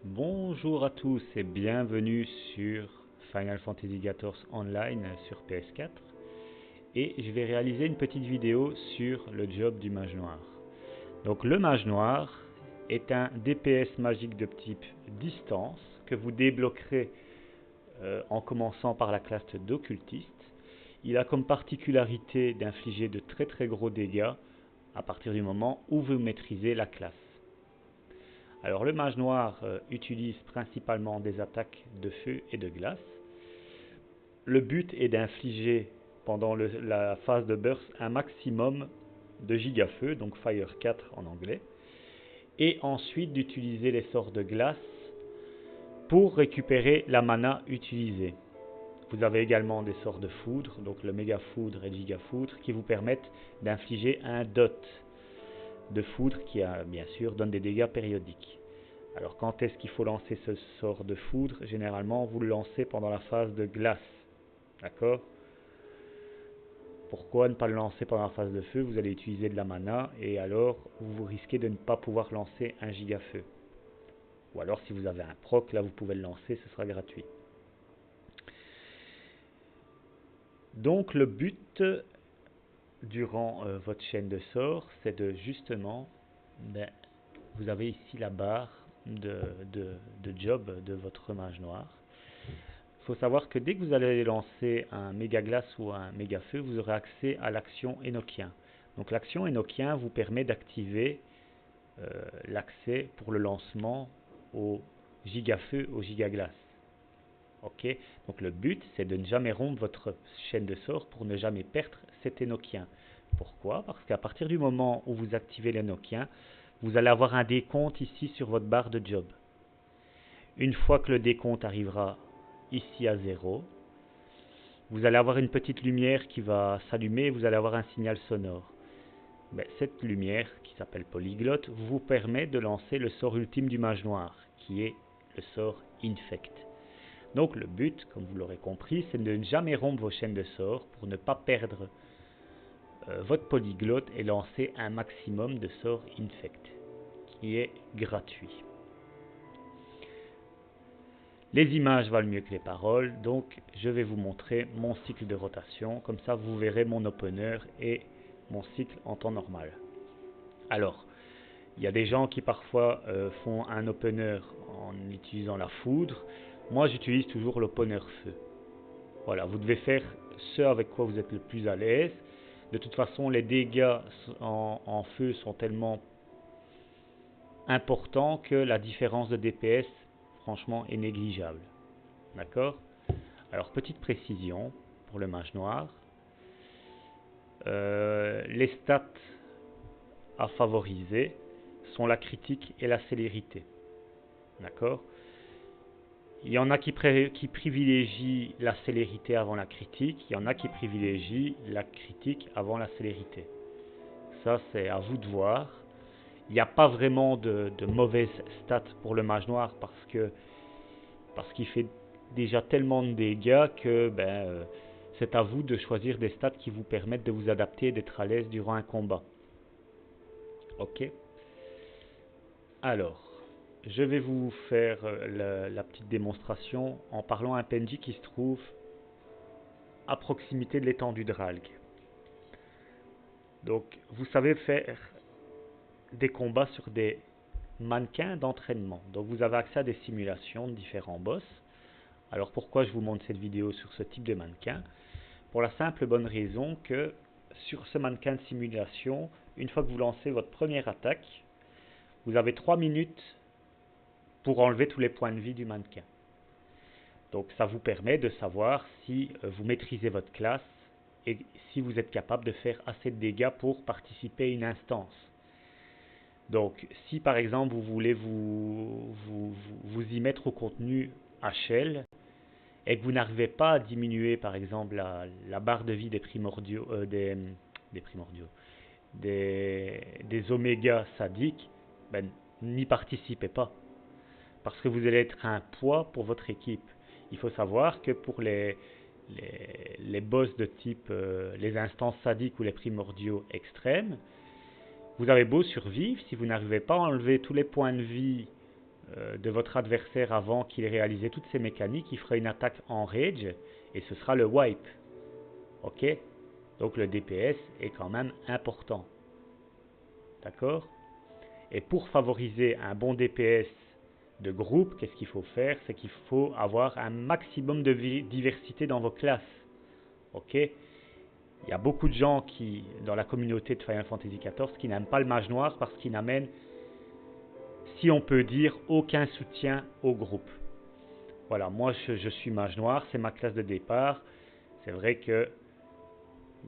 Bonjour à tous et bienvenue sur Final Fantasy XIV Online sur PS4 et je vais réaliser une petite vidéo sur le job du mage noir. Donc le mage noir est un DPS magique de type distance que vous débloquerez en commençant par la classe d'occultiste. Il a comme particularité d'infliger de très gros dégâts à partir du moment où vous maîtrisez la classe. Alors le mage noir utilise principalement des attaques de feu et de glace. Le but est d'infliger pendant la phase de burst un maximum de gigafeu, donc Fire 4 en anglais, et ensuite d'utiliser les sorts de glace pour récupérer la mana utilisée. Vous avez également des sorts de foudre, donc le méga foudre et le giga foudre, qui vous permettent d'infliger un dot de foudre qui bien sûr donne des dégâts périodiques. Alors quand est-ce qu'il faut lancer ce sort de foudre? Généralement vous le lancez pendant la phase de glace. D'accord? Pourquoi ne pas le lancer pendant la phase de feu? Vous allez utiliser de la mana et alors vous risquez de ne pas pouvoir lancer un giga feu. Ou alors si vous avez un proc, là vous pouvez le lancer, ce sera gratuit. Donc le but durant votre chaîne de sorts, c'est de justement, vous avez ici la barre de job de votre mage noir. Il faut savoir que dès que vous allez lancer un méga glace ou un méga feu, vous aurez accès à l'action Enochien. Donc l'action Enochien vous permet d'activer l'accès pour le lancement au giga feu, au giga glace. Ok, donc le but c'est de ne jamais rompre votre chaîne de sorts pour ne jamais perdre cet Enochien. Pourquoi? Parce qu'à partir du moment où vous activez l'Enochien, vous allez avoir un décompte ici sur votre barre de job. Une fois que le décompte arrivera ici à 0, vous allez avoir une petite lumière qui va s'allumer et vous allez avoir un signal sonore. Cette lumière, qui s'appelle polyglotte, vous permet de lancer le sort ultime du mage noir, qui est le sort Infect. Donc le but, comme vous l'aurez compris, c'est de ne jamais rompre vos chaînes de sorts pour ne pas perdre votre polyglotte et lancer un maximum de sorts Infect, qui est gratuit. Les images valent mieux que les paroles, donc je vais vous montrer mon cycle de rotation, comme ça vous verrez mon opener et mon cycle en temps normal. Alors, il y a des gens qui parfois font un opener en utilisant la foudre. Moi j'utilise toujours l'opener feu. Voilà, vous devez faire ce avec quoi vous êtes le plus à l'aise. De toute façon, les dégâts en feu sont tellement importants que la différence de DPS, franchement, est négligeable. D'accord? Alors, petite précision pour le mage noir. Les stats à favoriser sont la critique et la célérité. D'accord? Il y en a qui privilégient la célérité avant la critique, il y en a qui privilégient la critique avant la célérité. Ça, c'est à vous de voir. Il n'y a pas vraiment de mauvaises stats pour le mage noir parce qu'il fait déjà tellement de dégâts que c'est à vous de choisir des stats qui vous permettent de vous adapter et d'être à l'aise durant un combat. Ok. Alors, je vais vous faire la petite démonstration en parlant à un PNJ qui se trouve à proximité de l'étendue de Ralg. Donc, vous savez faire des combats sur des mannequins d'entraînement. Donc, vous avez accès à des simulations de différents boss. Alors, pourquoi je vous montre cette vidéo sur ce type de mannequin? Pour la simple bonne raison que sur ce mannequin de simulation, une fois que vous lancez votre première attaque, vous avez 3 minutes pour enlever tous les points de vie du mannequin. Donc ça vous permet de savoir si vous maîtrisez votre classe et si vous êtes capable de faire assez de dégâts pour participer à une instance. Donc si par exemple vous voulez vous y mettre au contenu HL et que vous n'arrivez pas à diminuer par exemple la barre de vie des primordiaux, des oméga sadiques, n'y participez pas. Parce que vous allez être un poids pour votre équipe. Il faut savoir que pour les boss de type les instances sadiques ou les primordiaux extrêmes, vous avez beau survivre, si vous n'arrivez pas à enlever tous les points de vie de votre adversaire avant qu'il ait réalisé toutes ses mécaniques, il fera une attaque en rage et ce sera le wipe. Ok? Donc le DPS est quand même important. D'accord? Et pour favoriser un bon DPS de groupe, qu'est-ce qu'il faut faire? C'est qu'il faut avoir un maximum de diversité dans vos classes. Ok? Il y a beaucoup de gens qui, dans la communauté de Final Fantasy XIV, qui n'aiment pas le mage noir parce qu'il n'amène, si on peut dire, aucun soutien au groupe. Voilà, moi je suis mage noir, c'est ma classe de départ. C'est vrai que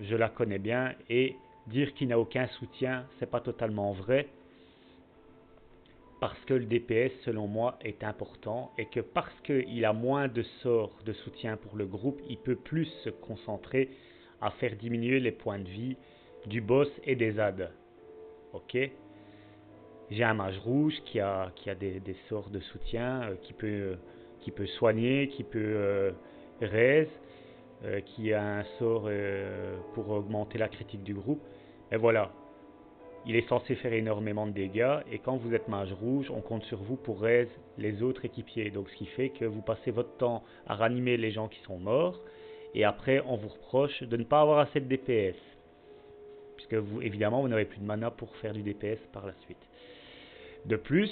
je la connais bien et dire qu'il n'a aucun soutien, c'est pas totalement vrai. Parce que le DPS, selon moi, est important et que parce qu'il a moins de sorts de soutien pour le groupe, il peut plus se concentrer à faire diminuer les points de vie du boss et des adds. Ok? J'ai un mage rouge qui a des sorts de soutien, qui peut soigner, qui peut raise, qui a un sort pour augmenter la critique du groupe. Et voilà, il est censé faire énormément de dégâts et quand vous êtes mage rouge, on compte sur vous pour raise les autres équipiers. Donc ce qui fait que vous passez votre temps à ranimer les gens qui sont morts et après on vous reproche de ne pas avoir assez de DPS. Puisque vous, évidemment, vous n'avez plus de mana pour faire du DPS par la suite. De plus,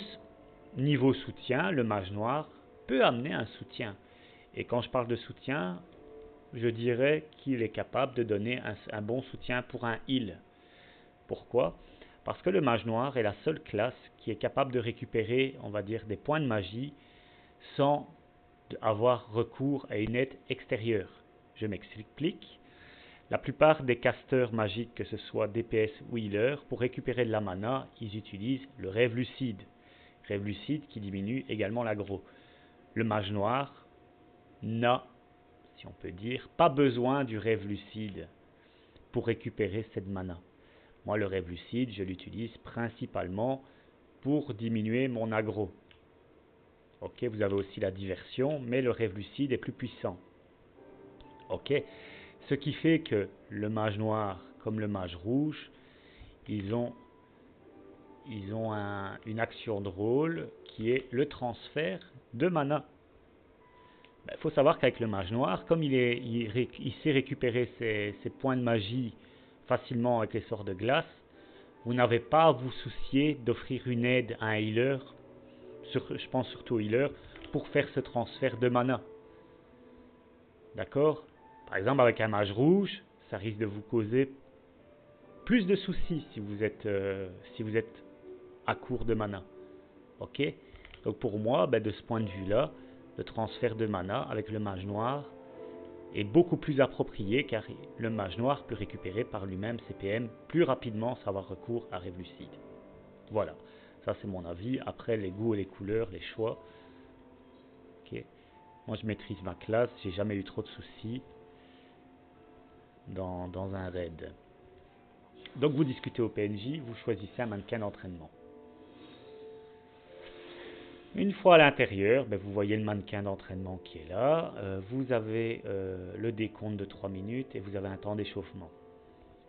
niveau soutien, le mage noir peut amener un soutien. Et quand je parle de soutien, je dirais qu'il est capable de donner un bon soutien pour un heal. Pourquoi? Parce que le mage noir est la seule classe qui est capable de récupérer, on va dire, des points de magie sans avoir recours à une aide extérieure. Je m'explique. La plupart des casteurs magiques, que ce soit DPS ou healer, pour récupérer de la mana, ils utilisent le rêve lucide. Rêve lucide qui diminue également l'aggro. Le mage noir n'a, si on peut dire, pas besoin du rêve lucide pour récupérer cette mana. Moi, le rêve lucide, je l'utilise principalement pour diminuer mon aggro. Ok, vous avez aussi la diversion, mais le rêve lucide est plus puissant. Ok, ce qui fait que le mage noir comme le mage rouge, ils ont une action de rôle qui est le transfert de mana. Il faut savoir qu'avec le mage noir, comme il sait récupérer ses points de magie facilement avec les sorts de glace, vous n'avez pas à vous soucier d'offrir une aide à un healer, je pense surtout au healer, pour faire ce transfert de mana. D'accord? Par exemple, avec un mage rouge, ça risque de vous causer plus de soucis si vous êtes à court de mana. Ok? Donc pour moi, de ce point de vue-là, le transfert de mana avec le mage noir est beaucoup plus approprié car le mage noir peut récupérer par lui-même ses PM plus rapidement sans avoir recours à rêve lucide. Voilà, ça c'est mon avis. Après, les goûts et les couleurs, les choix. Okay. Moi je maîtrise ma classe, j'ai jamais eu trop de soucis dans un raid. Donc vous discutez au PNJ, vous choisissez un mannequin d'entraînement. Une fois à l'intérieur, vous voyez le mannequin d'entraînement qui est là. Vous avez le décompte de 3 minutes et vous avez un temps d'échauffement.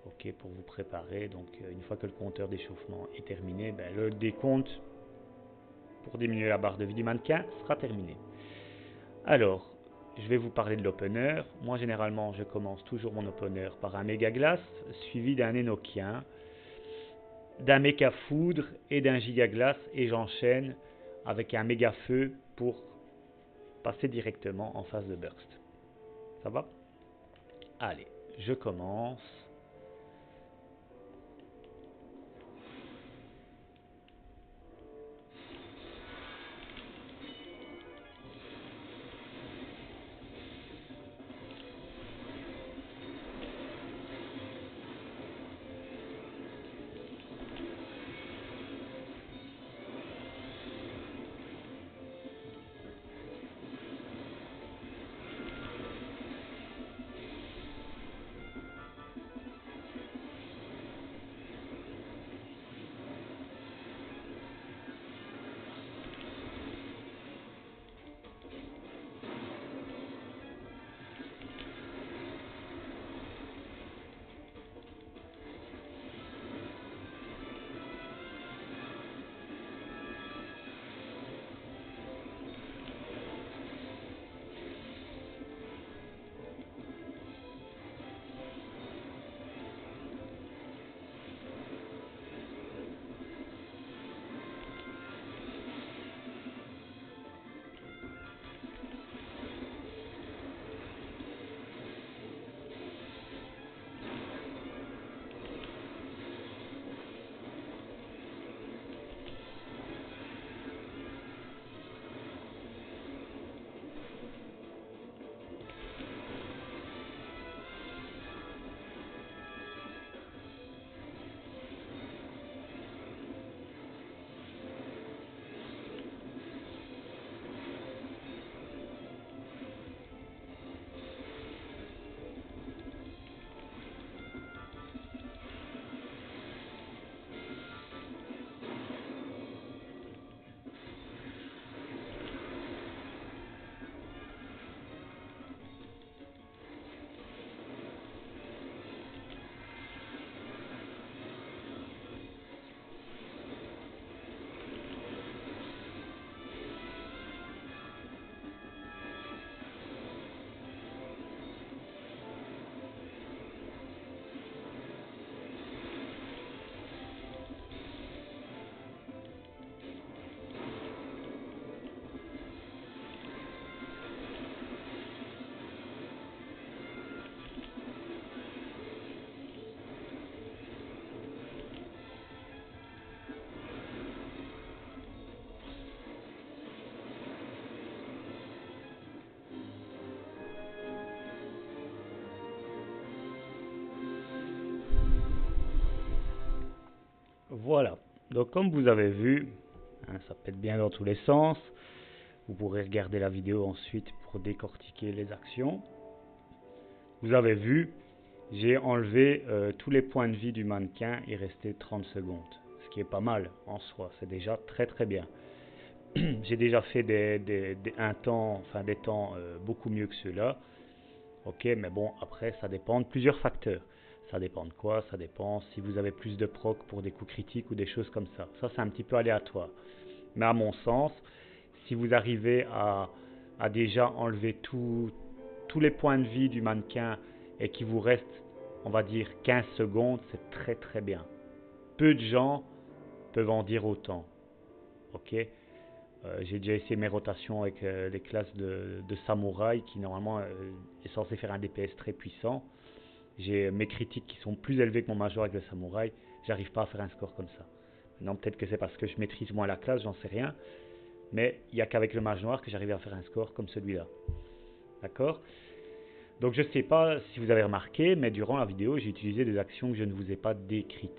Ok, pour vous préparer. Donc une fois que le compteur d'échauffement est terminé, le décompte pour diminuer la barre de vie du mannequin sera terminé. Alors, je vais vous parler de l'opener. Moi, généralement, je commence toujours mon opener par un méga glace, suivi d'un Enochien, d'un méga foudre et d'un giga glace, et j'enchaîne avec un méga feu pour passer directement en phase de burst. Ça va? Allez, je commence. Voilà. Donc comme vous avez vu, hein, ça pète bien dans tous les sens. Vous pourrez regarder la vidéo ensuite pour décortiquer les actions. Vous avez vu, j'ai enlevé tous les points de vie du mannequin, il restait 30 secondes. Ce qui est pas mal en soi, c'est déjà très très bien. J'ai déjà fait des temps beaucoup mieux que ceux-là. Ok, mais bon, après, ça dépend de plusieurs facteurs. Ça dépend de quoi? Ça dépend si vous avez plus de proc pour des coups critiques ou des choses comme ça. Ça, c'est un petit peu aléatoire. Mais à mon sens, si vous arrivez à déjà enlever tous les points de vie du mannequin et qu'il vous reste, on va dire, 15 secondes, c'est très très bien. Peu de gens peuvent en dire autant. Ok, j'ai déjà essayé mes rotations avec les classes de samouraï qui normalement est censé faire un DPS très puissant. J'ai mes critiques qui sont plus élevées que mon major avec le samouraï. J'arrive pas à faire un score comme ça. Maintenant, peut-être que c'est parce que je maîtrise moins la classe, j'en sais rien. Mais il n'y a qu'avec le mage noir que j'arrive à faire un score comme celui-là. D'accord? Donc je ne sais pas si vous avez remarqué, mais durant la vidéo, j'ai utilisé des actions que je ne vous ai pas décrites.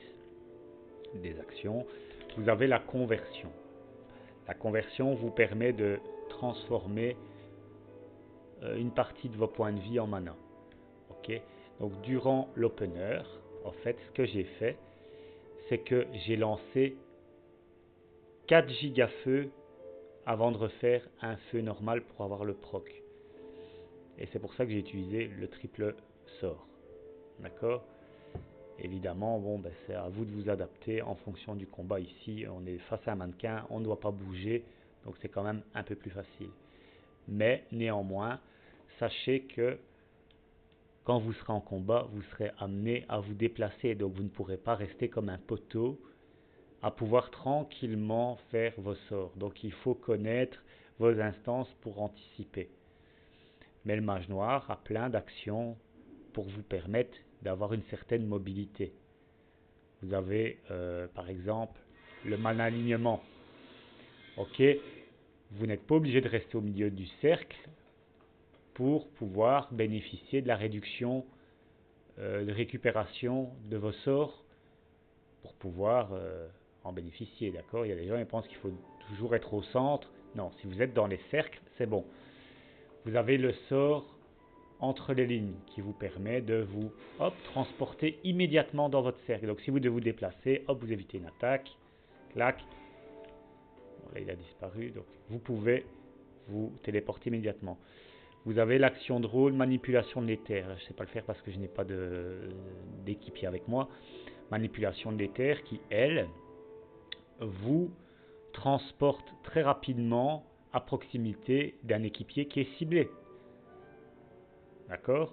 Des actions. Vous avez la conversion. La conversion vous permet de transformer une partie de vos points de vie en mana. Ok? Donc durant l'opener, en fait, ce que j'ai fait, c'est que j'ai lancé 4 gigafeux avant de refaire un feu normal pour avoir le proc. Et c'est pour ça que j'ai utilisé le triple sort. D'accord? Évidemment, bon, c'est à vous de vous adapter en fonction du combat. Ici, on est face à un mannequin, on ne doit pas bouger, donc c'est quand même un peu plus facile. Mais néanmoins, sachez que quand vous serez en combat, vous serez amené à vous déplacer, donc vous ne pourrez pas rester comme un poteau à pouvoir tranquillement faire vos sorts. Donc il faut connaître vos instances pour anticiper. Mais le mage noir a plein d'actions pour vous permettre d'avoir une certaine mobilité. Vous avez par exemple le mana alignement. Ok, vous n'êtes pas obligé de rester au milieu du cercle pour pouvoir bénéficier de la réduction de récupération de vos sorts pour pouvoir en bénéficier. D'accord? Il y a des gens qui pensent qu'il faut toujours être au centre. Non, si vous êtes dans les cercles, c'est bon. Vous avez le sort entre les lignes qui vous permet de vous transporter immédiatement dans votre cercle. Donc si vous devez vous déplacer, hop, vous évitez une attaque, clac. Bon, là il a disparu, donc vous pouvez vous téléporter immédiatement. Vous avez l'action de rôle, manipulation de l'éther. Je ne sais pas le faire parce que je n'ai pas d'équipier avec moi. Manipulation de l'éther qui, elle, vous transporte très rapidement à proximité d'un équipier qui est ciblé. D'accord?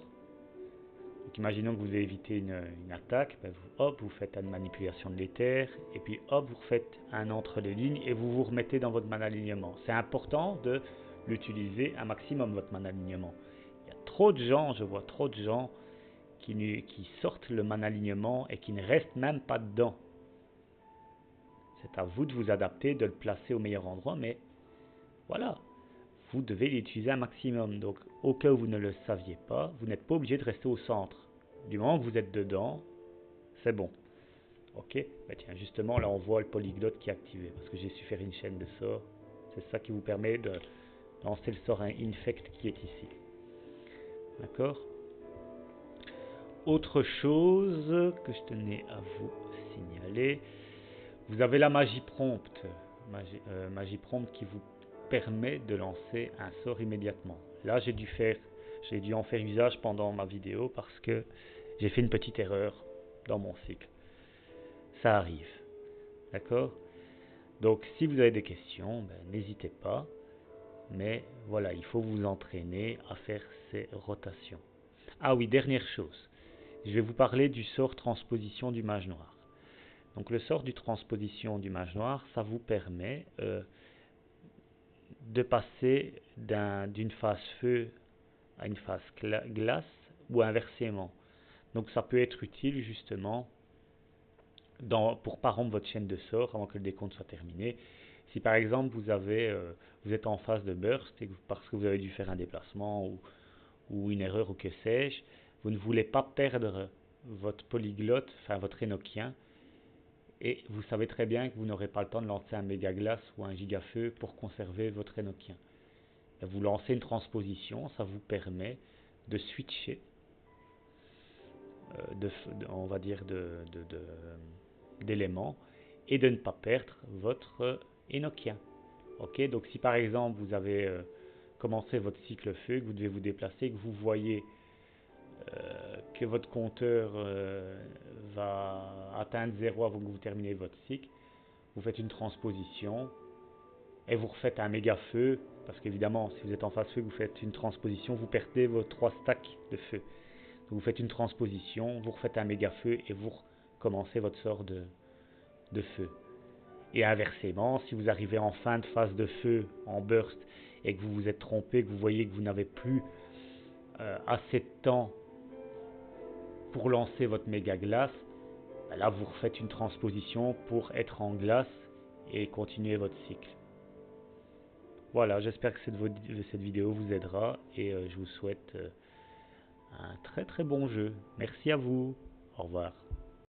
Donc imaginons que vous avez évité une attaque, vous faites une manipulation de l'éther, et puis hop, vous refaites un entre les lignes, et vous vous remettez dans votre mana alignement. C'est important de l'utiliser un maximum, votre mana alignement. Il y a trop de gens, je vois trop de gens qui sortent le mana alignement et qui ne restent même pas dedans. C'est à vous de vous adapter, de le placer au meilleur endroit, mais voilà, vous devez l'utiliser un maximum. Donc, au cas où vous ne le saviez pas, vous n'êtes pas obligé de rester au centre. Du moment que vous êtes dedans, c'est bon. Ok, tiens, justement, là on voit le polyglotte qui est activé, parce que j'ai su faire une chaîne de sorts. C'est ça qui vous permet de lancer le sort infect qui est ici. D'accord? Autre chose que je tenais à vous signaler, vous avez la magie prompte. Magie prompte qui vous permet de lancer un sort immédiatement. Là, j'ai dû en faire usage pendant ma vidéo parce que j'ai fait une petite erreur dans mon cycle. Ça arrive. D'accord? Donc, si vous avez des questions, n'hésitez pas. Mais voilà, il faut vous entraîner à faire ces rotations. Ah oui, dernière chose. Je vais vous parler du sort transposition du mage noir. Donc le sort du transposition du mage noir, ça vous permet de passer d'une phase feu à une phase glace ou inversement. Donc ça peut être utile justement pour pas rompre votre chaîne de sorts avant que le décompte soit terminé. Si par exemple vous êtes en phase de burst et parce que vous avez dû faire un déplacement ou une erreur ou que sais-je, vous ne voulez pas perdre votre polyglotte, enfin votre énochien, et vous savez très bien que vous n'aurez pas le temps de lancer un méga glace ou un giga feu pour conserver votre Enochien. Vous lancez une transposition, ça vous permet de switcher, on va dire d'éléments, et de ne pas perdre votre Enochien. Ok, donc si par exemple vous avez commencé votre cycle feu, que vous devez vous déplacer, que vous voyez que votre compteur va atteindre 0 avant que vous terminez votre cycle, vous faites une transposition et vous refaites un méga feu, parce qu'évidemment si vous êtes en phase feu, vous faites une transposition, vous perdez vos 3 stacks de feu. Donc vous faites une transposition, vous refaites un méga feu et vous recommencez votre sort de feu. Et inversement, si vous arrivez en fin de phase de feu, en burst, et que vous vous êtes trompé, que vous voyez que vous n'avez plus assez de temps pour lancer votre méga glace, là vous refaites une transposition pour être en glace et continuer votre cycle. Voilà, j'espère que cette vidéo vous aidera et je vous souhaite un très très bon jeu. Merci à vous. Au revoir.